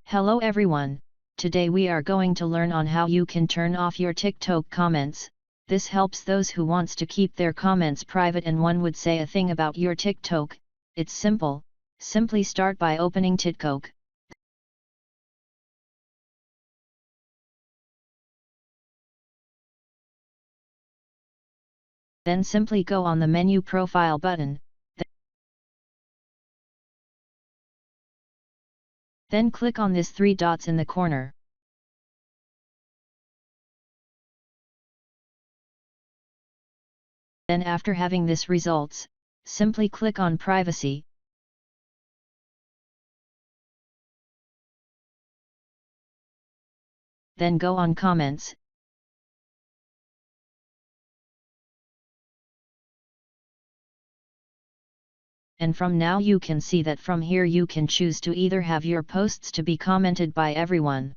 Hello everyone, today we are going to learn on how you can turn off your TikTok comments. This helps those who wants to keep their comments private and one would say a thing about your TikTok. It's simple, simply start by opening TikTok. Then simply go on the menu profile button. Then click on this 3 dots in the corner. Then after having this results, simply click on privacy. Then go on comments. And from now you can see that from here you can choose to either have your posts to be commented by everyone.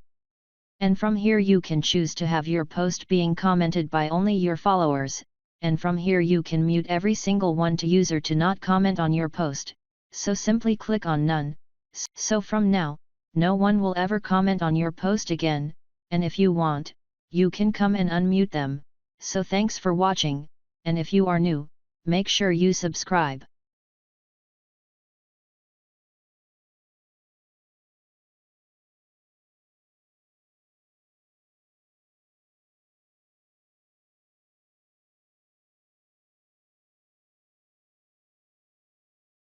And from here you can choose to have your post being commented by only your followers, and from here you can mute every single one to user to not comment on your post, so simply click on none, so from now, no one will ever comment on your post again, and if you want, you can come and unmute them. So thanks for watching, and if you are new, make sure you subscribe.